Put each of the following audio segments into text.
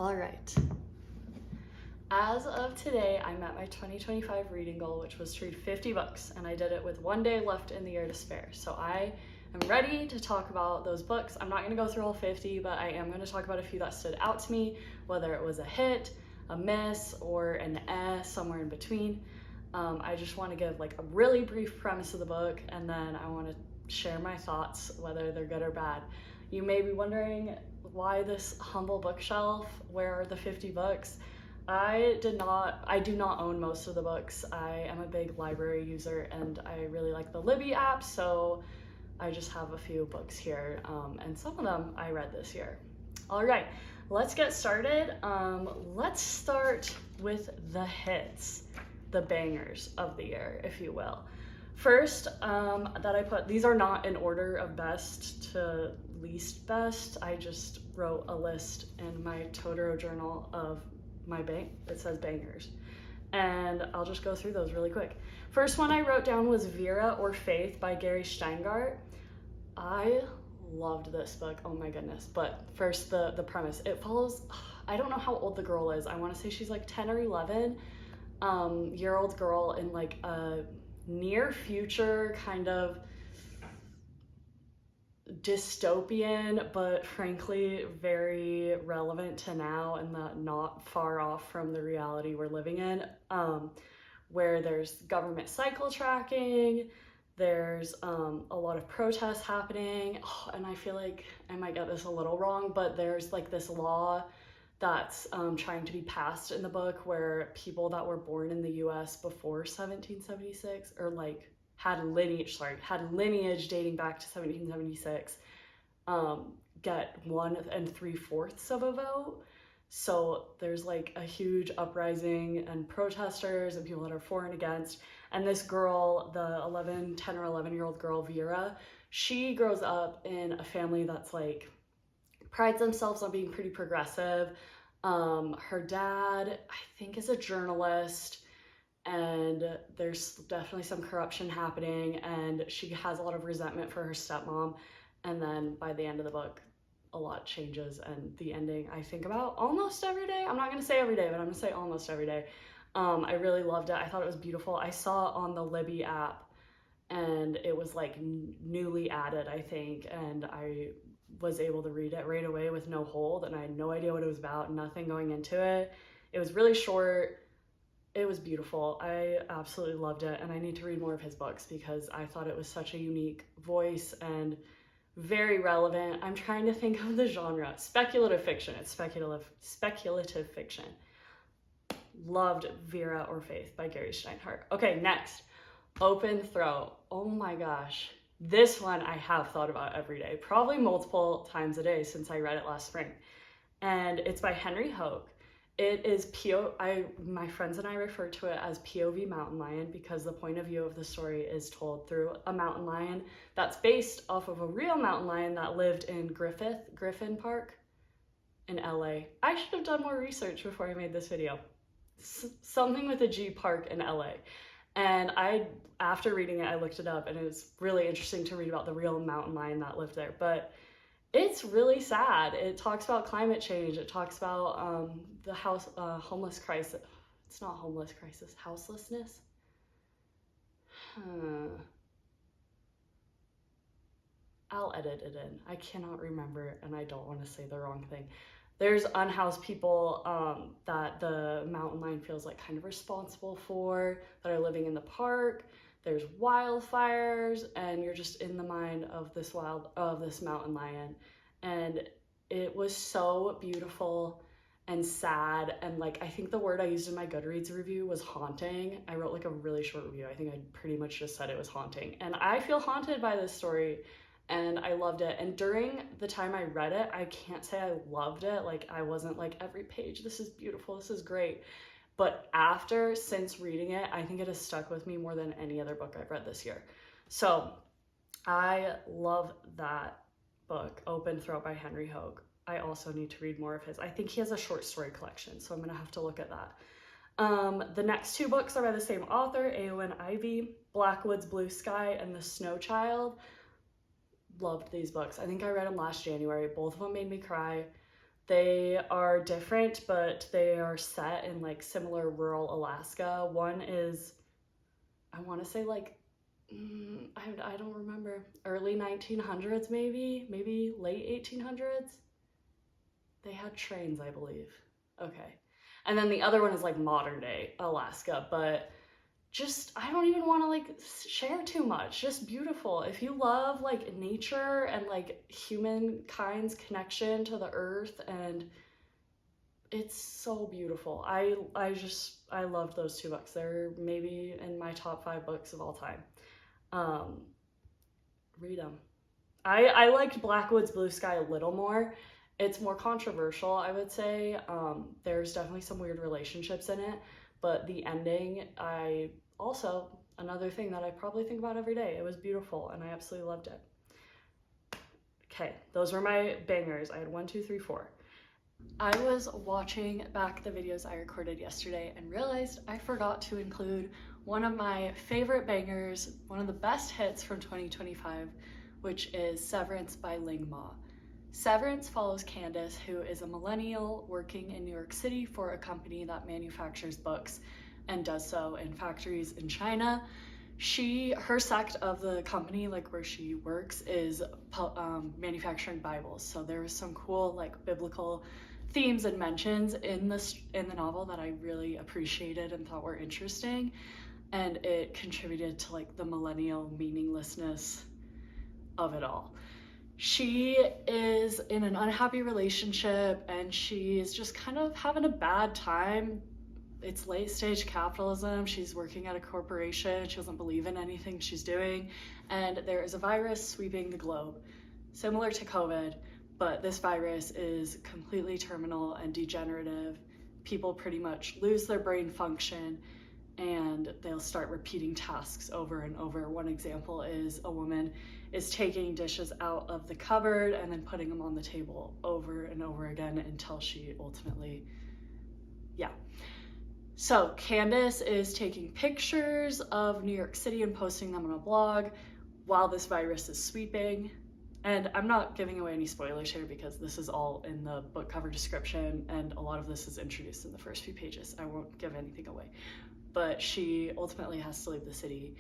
All right. As of today, I met my 2025 reading goal, which was to read 50 books, and I did it with 1 day left in the year to spare. So I am ready to talk about those books. I'm not going to go through all 50, but I am going to talk about a few that stood out to me, whether it was a hit, a miss, or an somewhere in between. I just want to give like a really brief premise of the book, and then I want to share my thoughts, whether they're good or bad. You may be wondering, why this humble bookshelf? Where are the 50 books? I do not own most of the books. I am a big library user and I really like the Libby app, so I just have a few books here, and some of them I read this year. All right, let's get started. Let's start with the hits, the bangers of the year, if you will. First, that I put, these are not in order of best to least best. I just wrote a list in my Totoro journal of my it says bangers. And I'll just go through those really quick. First one I wrote down was Vera or Faith by Gary Steingart. I loved this book, oh my goodness. But first, the premise. It follows, I don't know how old the girl is. I want to say she's like 10 or 11 year old girl in like a near future kind of dystopian, but frankly very relevant to now and not far off from the reality we're living in, where there's government cycle tracking, there's a lot of protests happening, and I feel like I might get this a little wrong, but there's like this law that's trying to be passed in the book where people that were born in the US before 1776, or like had lineage dating back to 1776, get 1 3/4 of a vote. So there's like a huge uprising and protesters and people that are for and against. And this girl, the 10 or 11-year-old girl, Vera, she grows up in a family that's like prides themselves on being pretty progressive. Her dad, I think, is a journalist, and there's definitely some corruption happening, and she has a lot of resentment for her stepmom. And then by the end of the book, a lot changes, and the ending I think about almost every day. I'm not going to say every day, but I'm going to say almost every day. I really loved it. I thought it was beautiful. I saw it on the Libby app, and it was like newly added, I think, and I was able to read it right away with no hold, and I had no idea what it was about, nothing going into it. It was really short. It was beautiful. I absolutely loved it, and I need to read more of his books because I thought it was such a unique voice and very relevant. I'm trying to think of the genre. Speculative fiction. It's speculative fiction. Loved Vera or Faith by Gary Steingart. Okay, next. Open Throat. Oh my gosh. This one I have thought about every day, probably multiple times a day since I read it last spring. And it's by Henry Hoke. It is my friends and I refer to it as POV mountain lion because the point of view of the story is told through a mountain lion that's based off of a real mountain lion that lived in Griffin Park in LA. I should have done more research before I made this video. Something with a G park in LA. And after reading it, I looked it up, and it was really interesting to read about the real mountain lion that lived there. But it's really sad. It talks about climate change. It talks about the homeless crisis. It's not homeless crisis, houselessness. I'll edit it in. I cannot remember, and I don't want to say the wrong thing. There's unhoused people that the mountain lion feels like kind of responsible for, that are living in the park. There's wildfires, and you're just in the mind of this mountain lion. And it was so beautiful and sad, and like I think the word I used in my Goodreads review was haunting. I wrote like a really short review. I think I pretty much just said it was haunting. And I feel haunted by this story, and I loved it. And during the time I read it, I can't say I loved it. Like I wasn't like every page, this is beautiful, this is great. But since reading it, I think it has stuck with me more than any other book I've read this year. So I love that book, Open Throat by Henry Hoke. I also need to read more of his. I think he has a short story collection, so I'm gonna have to look at that. The next 2 books are by the same author, Eowyn Ivey, Blackwood's Blue Sky and The Snow Child. Loved these books. I think I read them last January. Both of them made me cry. They are different, but they are set in like similar rural Alaska. One is, I want to say like, I don't remember, early 1900s maybe late 1800s. They had trains, I believe. Okay. And then the other one is like modern day Alaska, but just, I don't even want to like share too much. Just beautiful. If you love like nature and like humankind's connection to the earth, and it's so beautiful. I loved those two books. They're maybe in my top 5 books of all time. Read them. I liked Blackwood's Blue Sky a little more. It's more controversial, I would say. There's definitely some weird relationships in it, but the ending, another thing that I probably think about every day. It was beautiful and I absolutely loved it. Okay, those were my bangers. I had 1, 2, 3, 4. I was watching back the videos I recorded yesterday and realized I forgot to include one of my favorite bangers, one of the best hits from 2025, which is Severance by Ling Ma. Severance follows Candace, who is a millennial working in New York City for a company that manufactures books and does so in factories in China. Her sect of the company, like where she works, is manufacturing Bibles. So there was some cool like biblical themes and mentions in the novel that I really appreciated and thought were interesting, and it contributed to like the millennial meaninglessness of it all. She is in an unhappy relationship and she's just kind of having a bad time. It's late stage capitalism. She's working at a corporation. She doesn't believe in anything she's doing. And there is a virus sweeping the globe, similar to COVID, but this virus is completely terminal and degenerative. People pretty much lose their brain function and they'll start repeating tasks over and over. One example is a woman is taking dishes out of the cupboard and then putting them on the table over and over again until she ultimately, So Candace is taking pictures of New York City and posting them on a blog while this virus is sweeping. And I'm not giving away any spoilers here because this is all in the book cover description and a lot of this is introduced in the first few pages. I won't give anything away. But she ultimately has to leave the city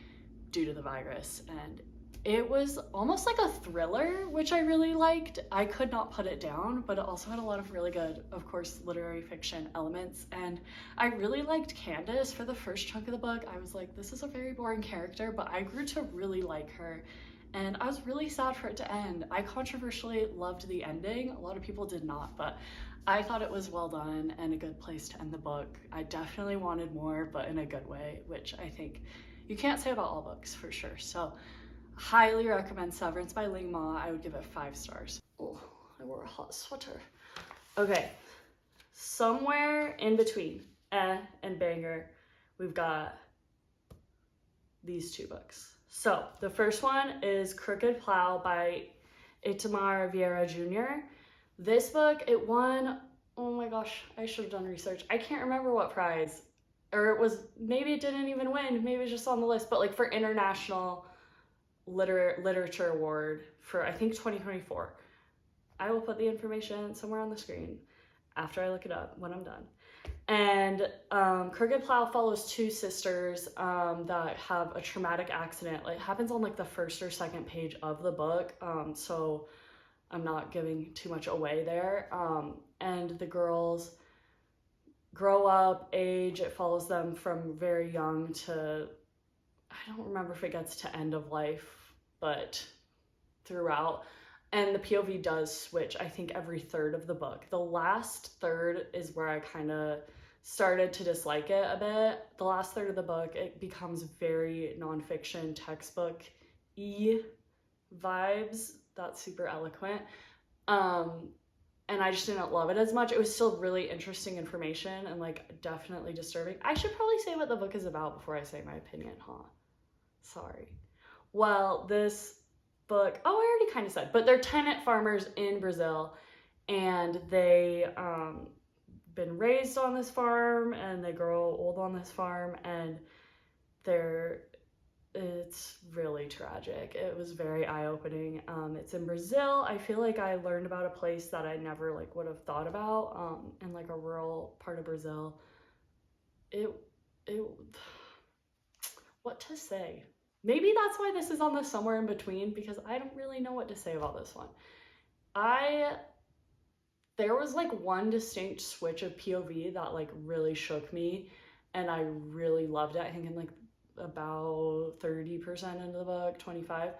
due to the virus, and it was almost like a thriller, which I really liked. I could not put it down, but it also had a lot of really good, of course, literary fiction elements, and I really liked Candace. For the first chunk of the book, I was like, this is a very boring character, but I grew to really like her, and I was really sad for it to end. I controversially loved the ending. A lot of people did not, but I thought it was well done and a good place to end the book. I definitely wanted more, but in a good way, which I think you can't say about all books for sure. So highly recommend Severance by Ling Ma. I would give it 5 stars. Oh, I wore a hot sweater. Okay, somewhere in between and banger, we've got these 2 books. So the first one is Crooked Plow by Itamar Vieira Jr. This book, it won, oh my gosh, I should have done research. I can't remember what prize, or maybe it didn't even win, maybe it was just on the list, but like for International Literature Award for, I think, 2024. I will put the information somewhere on the screen after I look it up when I'm done. And Crooked Plow follows 2 sisters that have a traumatic accident. It happens on like the first or second page of the book, so I'm not giving too much away there. And the girls grow up, age, it follows them from very young to, I don't remember if it gets to end of life, but throughout. And the POV does switch, I think, every third of the book. The last third is where I kind of started to dislike it a bit. The last third of the book, it becomes very nonfiction, textbook-y vibes. That's super eloquent. And I just didn't love it as much. It was still really interesting information and like definitely disturbing. I should probably say what the book is about before I say my opinion, huh? Sorry. Well, this book, I already kind of said, but they're tenant farmers in Brazil, and they been raised on this farm and they grow old on this farm, and It's really tragic. It was very eye-opening. It's in Brazil. I feel like I learned about a place that I never like would have thought about, in like a rural part of Brazil. It, it, what to say? Maybe that's why this is on the somewhere in between, because I don't really know what to say about this one. There was like one distinct switch of POV that like really shook me, and I really loved it. I think in like about 30% into the book, 25.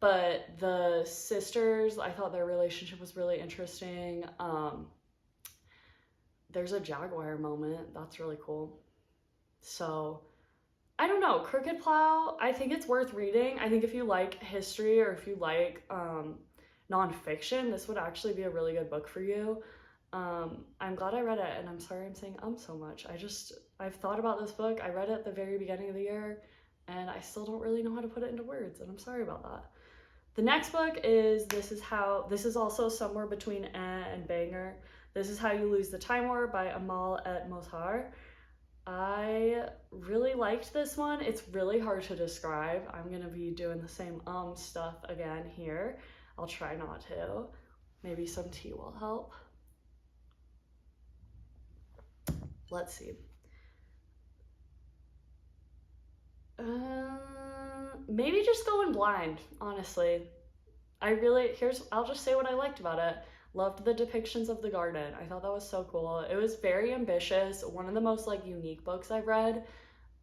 But the sisters, I thought their relationship was really interesting. There's a jaguar moment that's really cool. So I don't know, Crooked Plow, I think it's worth reading. I think if you like history, or if you like nonfiction, this would actually be a really good book for you. I'm glad I read it, and I'm sorry I'm saying so much. I've thought about this book. I read it at the very beginning of the year, and I still don't really know how to put it into words, and I'm sorry about that. The next book is this is also somewhere between and banger. This Is How You Lose the Time War by Amal et Mohtar. I really liked this one. It's really hard to describe. I'm gonna be doing the same stuff again here. I'll try not to. Maybe some tea will help. Let's see. Maybe just going blind, honestly. I'll just say what I liked about it. Loved the depictions of the garden. I thought that was so cool. It was very ambitious. One of the most like unique books I've read.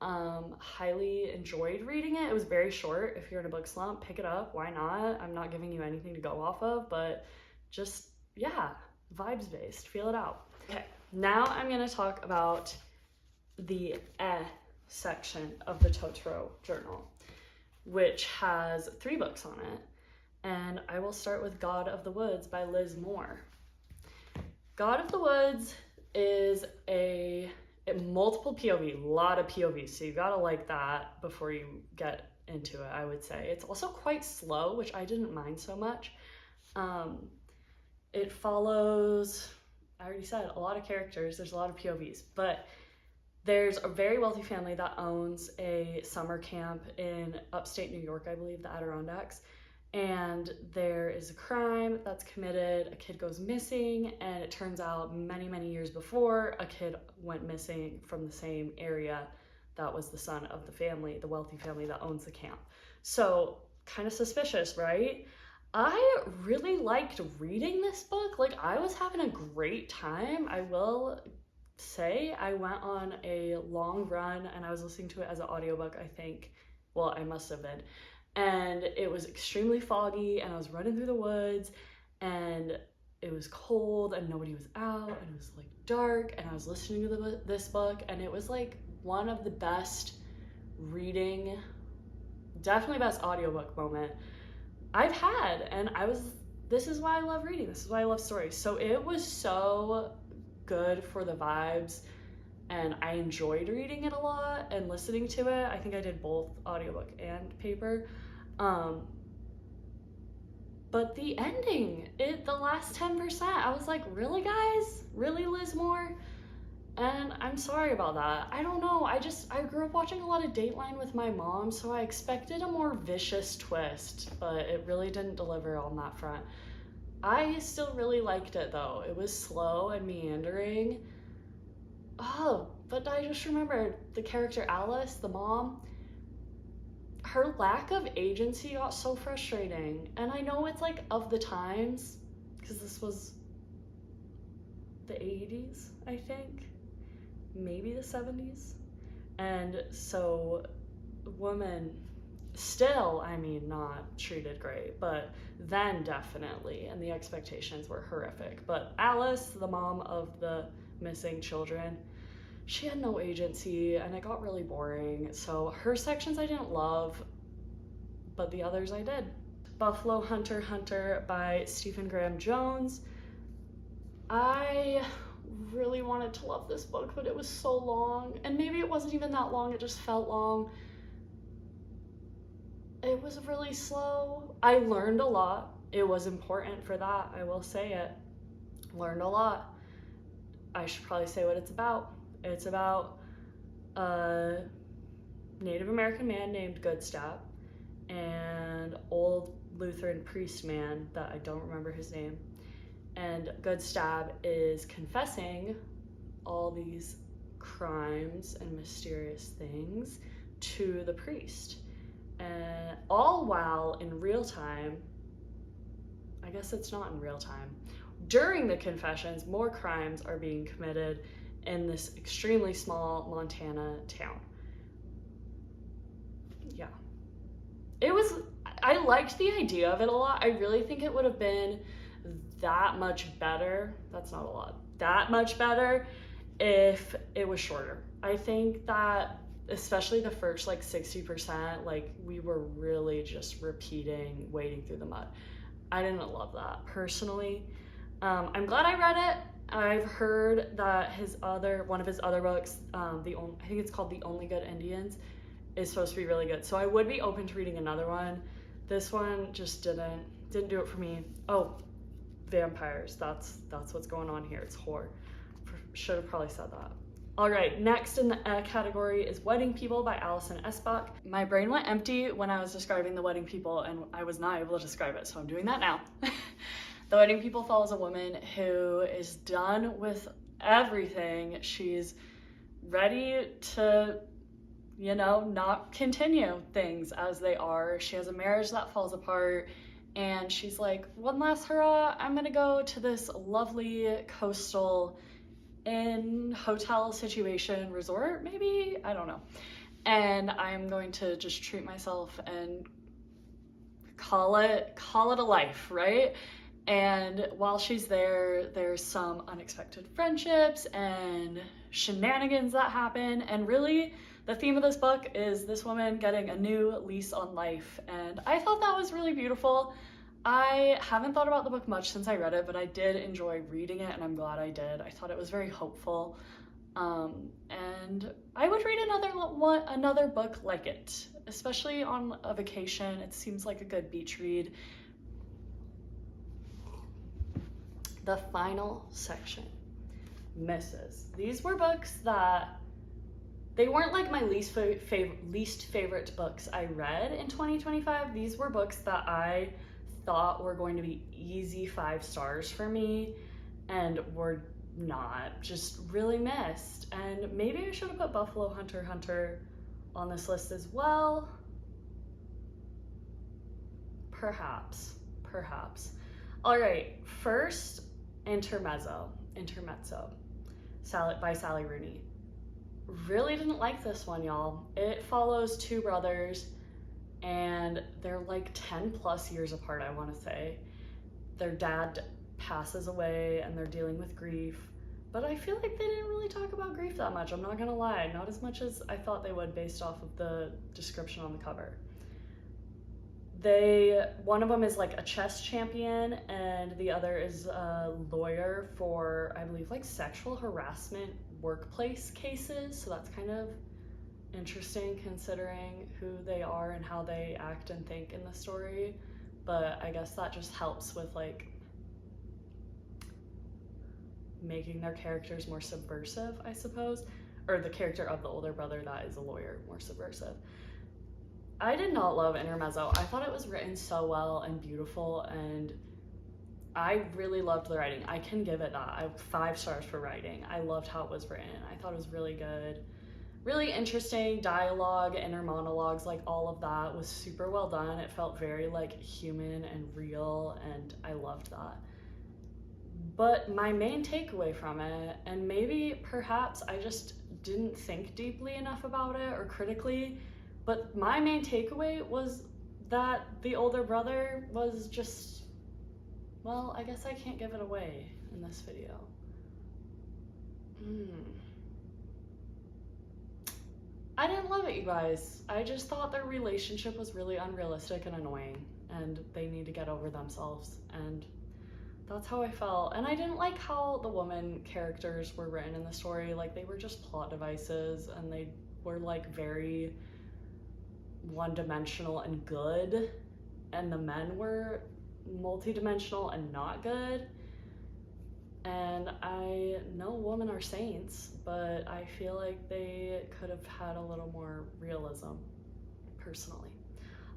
Highly enjoyed reading it. It was very short. If you're in a book slump, pick it up. Why not? I'm not giving you anything to go off of, but just, yeah, vibes based. Feel it out. Okay, now I'm gonna talk about the section of the Totoro journal, which has 3 books on it. And I will start with God of the Woods by Liz Moore. God of the Woods is a multiple POV, a lot of POVs, so you gotta like that before you get into it, I would say. It's also quite slow, which I didn't mind so much. It follows, I already said, a lot of characters, there's a lot of POVs, but there's a very wealthy family that owns a summer camp in upstate New York, I believe, the Adirondacks. And there is a crime that's committed, a kid goes missing, and it turns out many, many years before, a kid went missing from the same area that was the son of the family, the wealthy family that owns the camp. So, kind of suspicious, right? I really liked reading this book. Like, I was having a great time. I will say I went on a long run and I was listening to it as an audiobook, I think. Well, I must have been. And it was extremely foggy, and I was running through the woods, and it was cold, and nobody was out, and it was like dark, and I was listening to this book, and it was like one of the best reading, definitely best audiobook moment I've had. And this is why I love reading. This is why I love stories. So it was so good for the vibes, and I enjoyed reading it a lot and listening to it. I think I did both audiobook and paper. But the ending, the last 10%, I was like, really, guys? Really, Liz Moore? And I'm sorry about that. I don't know. I grew up watching a lot of Dateline with my mom, so I expected a more vicious twist, but it really didn't deliver on that front. I still really liked it, though. It was slow and meandering. Oh, but I just remembered the character Alice, the mom. Her lack of agency got so frustrating. And I know it's like of the times, because this was the 80s, I think. Maybe the 70s. And so, woman, still, I mean, not treated great, but then definitely, and the expectations were horrific. But Alice, the mom of the missing children, she had no agency, and it got really boring. So her sections I didn't love, but the others I did. Buffalo Hunter Hunter by Stephen Graham Jones. I really wanted to love this book, but it was so long, and maybe it wasn't even that long, it just felt long. It was really slow. I learned a lot. It was important for that, I will say it. Learned a lot. I should probably say what it's about. It's about Native American man named Goodstab and old Lutheran priest man that I don't remember his name. And Goodstab is confessing all these crimes and mysterious things to the priest. And all while in real time, I guess it's not in real time, during the confessions, more crimes are being committed in this extremely small Montana town. Yeah. I liked the idea of it a lot. I really think it would have been that much better. That's not a lot. That much better if it was shorter. I think that especially the first like 60%, like we were really just repeating wading through the mud. I didn't love that personally. I'm glad I read it. I've heard that one of his other books, I think it's called The Only Good Indians, is supposed to be really good. So I would be open to reading another one. This one just didn't do it for me. Oh, vampires. That's what's going on here. It's horror. Should have probably said that. All right, next in the category is Wedding People by Alison Esbach. My brain went empty when I was describing The Wedding People, and I was not able to describe it, so I'm doing that now. The Wedding People follows a woman who is done with everything. She's ready to, not continue things as they are. She has a marriage that falls apart, and she's like, one last hurrah, I'm gonna go to this lovely coastal hotel situation, resort maybe, I don't know, and I'm going to just treat myself and call it a life, right? And while she's there, there's some unexpected friendships and shenanigans that happen, and really the theme of this book is this woman getting a new lease on life, and I thought that was really beautiful. I haven't thought about the book much since I read it, but I did enjoy reading it, and I'm glad I did. I thought it was very hopeful, and I would read another book like it, especially on a vacation. It seems like a good beach read. The final section, Misses. These were books that they weren't like my least favorite books I read in 2025. These were books that I thought were going to be easy 5 stars for me and were not, just really missed. And maybe I should have put Buffalo Hunter on this list as well. Perhaps. All right, first, Intermezzo by Sally Rooney. Really didn't like this one, y'all. It follows 2 brothers, and they're like 10 plus years apart, I want to say. Their dad passes away and they're dealing with grief, but I feel like they didn't really talk about grief that much. I'm not gonna lie, not as much as I thought they would based off of the description on the cover. One of them is like a chess champion, and the other is a lawyer for, I believe, like sexual harassment workplace cases. So that's kind of interesting considering who they are and how they act and think in the story. But I guess that just helps with like making their characters more subversive, I suppose, or the character of the older brother that is a lawyer more subversive. I did not love Intermezzo. I thought it was written so well and beautiful, and I really loved the writing. I can give it that. 5 stars for writing. I loved how it was written. I thought it was really good. Really interesting dialogue, inner monologues, like all of that was super well done. It felt very like human and real, and I loved that. But my main takeaway from it, and maybe perhaps I just didn't think deeply enough about it or critically, but my main takeaway was that the older brother was just, well, I guess I can't give it away in this video. I didn't love it, you guys. I just thought their relationship was really unrealistic and annoying, and they need to get over themselves, and that's how I felt. And I didn't like how the woman characters were written in the story. Like, they were just plot devices, and they were like very one-dimensional and good, and the men were multi-dimensional and not good. And I know women are saints, but I feel like they could have had a little more realism, personally.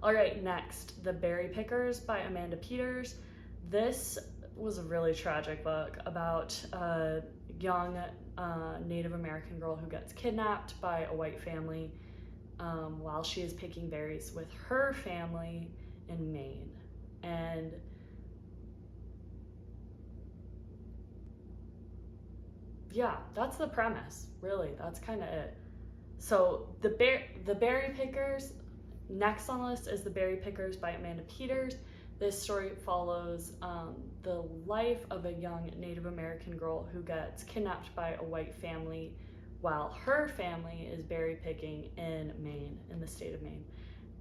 All right, next, The Berry Pickers by Amanda Peters. This was a really tragic book about a young Native American girl who gets kidnapped by a white family while she is picking berries with her family in Maine. And yeah, that's the premise, really. That's kind of it. So the Berry Pickers, next on the list is The Berry Pickers by Amanda Peters. This story follows the life of a young Native American girl who gets kidnapped by a white family while her family is berry picking in Maine, in the state of Maine.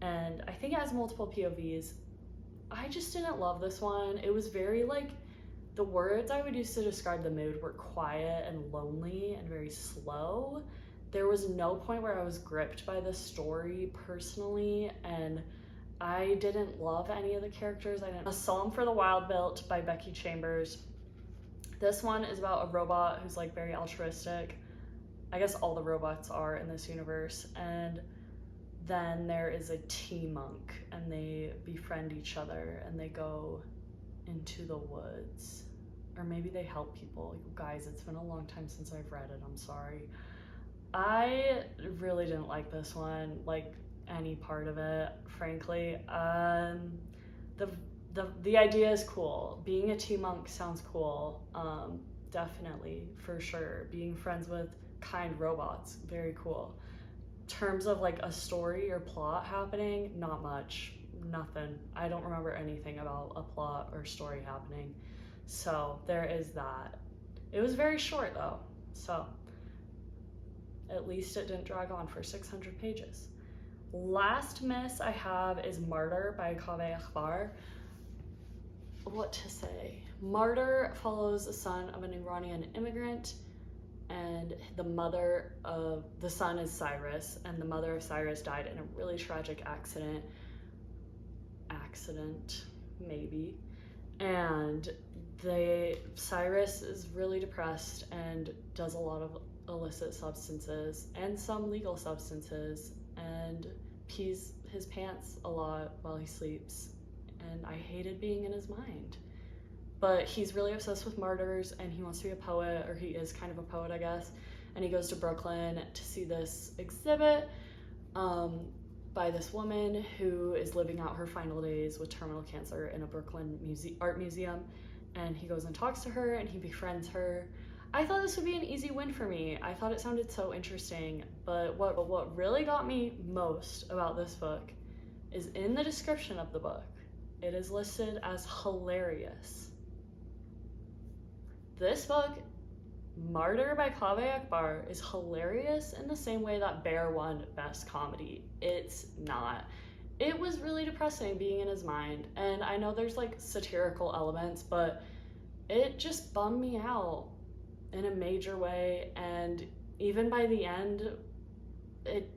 And I think it has multiple POVs. I just didn't love this one. It was very like, the words I would use to describe the mood were quiet and lonely and very slow. There was no point where I was gripped by the story personally, and I didn't love any of the characters. A Psalm for the Wild Built by Becky Chambers. This one is about a robot who's like very altruistic. I guess all the robots are in this universe. And then there is a tea monk, and they befriend each other and they go into the woods. Or maybe they help people. Guys, it's been a long time since I've read it. I'm sorry. I really didn't like this one, like any part of it, frankly. The idea is cool. Being a tea monk sounds cool. Definitely, for sure. Being friends with kind robots, very cool. Terms of like a story or plot happening, not much. Nothing. I don't remember anything about a plot or story happening. So there is that. It was very short though, so at least it didn't drag on for 600 pages. Last miss I have is Martyr by Kaveh Akbar. What to say? Martyr follows the son of an Iranian immigrant, and the son is Cyrus, and the mother of Cyrus died in a really tragic accident, maybe. And Cyrus is really depressed and does a lot of illicit substances and some legal substances, and pees his pants a lot while he sleeps. And I hated being in his mind. But he's really obsessed with martyrs, and he wants to be a poet, or he is kind of a poet, I guess. And he goes to Brooklyn to see this exhibit by this woman who is living out her final days with terminal cancer in a Brooklyn art museum. And he goes and talks to her, and he befriends her. I thought this would be an easy win for me. I thought it sounded so interesting. But what really got me most about this book is in the description of the book. It is listed as hilarious. This book, Martyr by Kaveh Akbar, is hilarious in the same way that Bear won Best Comedy. It's not. It was really depressing being in his mind, and I know there's like satirical elements, but it just bummed me out in a major way. And even by the end,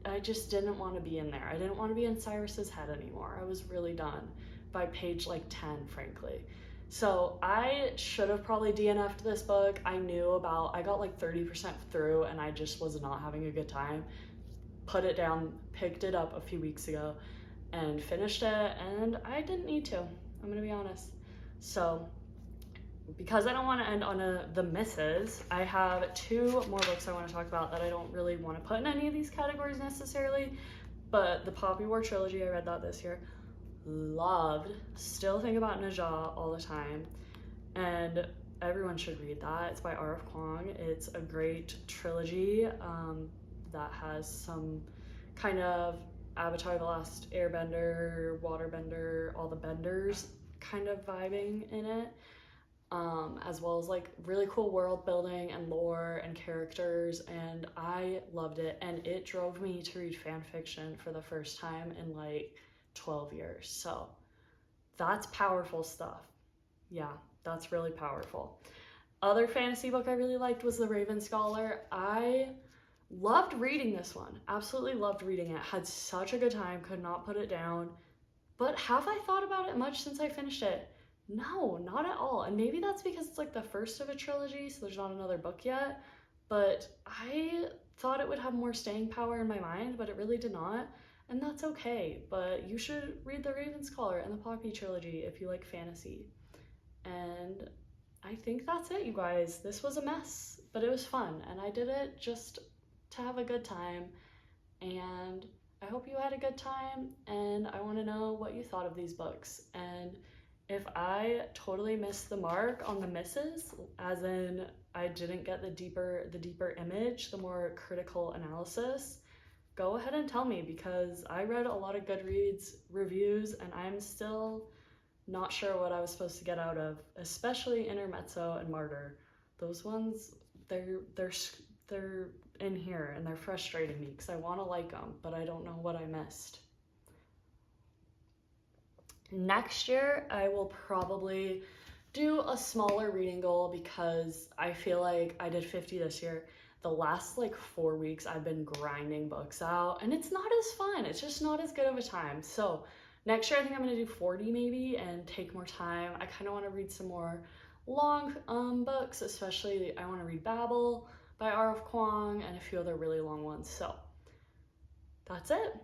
I just didn't want to be in there. I didn't want to be in Cyrus's head anymore. I was really done by page like 10, frankly. So I should have probably DNF'd this book. I got like 30% through, and I just was not having a good time. Put it down, picked it up a few weeks ago, and finished it, and I didn't need to. I'm gonna be honest. So because I don't want to end on the misses, I have 2 more books I want to talk about that I don't really want to put in any of these categories necessarily, but the Poppy War trilogy, I read that this year. Loved. Still think about Najah all the time, and everyone should read that. It's by R.F. Kuang. It's a great trilogy that has some kind of Avatar: The Last Airbender, Waterbender, all the benders kind of vibing in it, as well as like really cool world building and lore and characters, and I loved it. And it drove me to read fan fiction for the first time in like 12 years. So that's powerful stuff. Yeah, that's really powerful. Other fantasy book I really liked was The Raven Scholar. I loved reading this one. Absolutely loved reading it. Had such a good time, could not put it down. But have I thought about it much since I finished it? No, not at all. And maybe that's because it's like the first of a trilogy, so there's not another book yet. But I thought it would have more staying power in my mind, but it really did not. And that's okay. But you should read the Ravenscaller and the Poppy trilogy if you like fantasy. And I think that's it, you guys. This was a mess, but it was fun. And I did it just to have a good time. And I hope you had a good time. And I want to know what you thought of these books. And if I totally missed the mark on the misses, as in I didn't get the deeper image, the more critical analysis, go ahead and tell me, because I read a lot of Goodreads reviews and I'm still not sure what I was supposed to get out of, especially Intermezzo and Martyr. Those ones, they're in here and they're frustrating me because I want to like them, but I don't know what I missed. Next year, I will probably do a smaller reading goal because I feel like I did 50 this year. The last like 4 weeks, I've been grinding books out and it's not as fun. It's just not as good of a time. So next year, I think I'm going to do 40 maybe and take more time. I kind of want to read some more long books, especially I want to read Babel by R.F. Kuang and a few other really long ones. So that's it.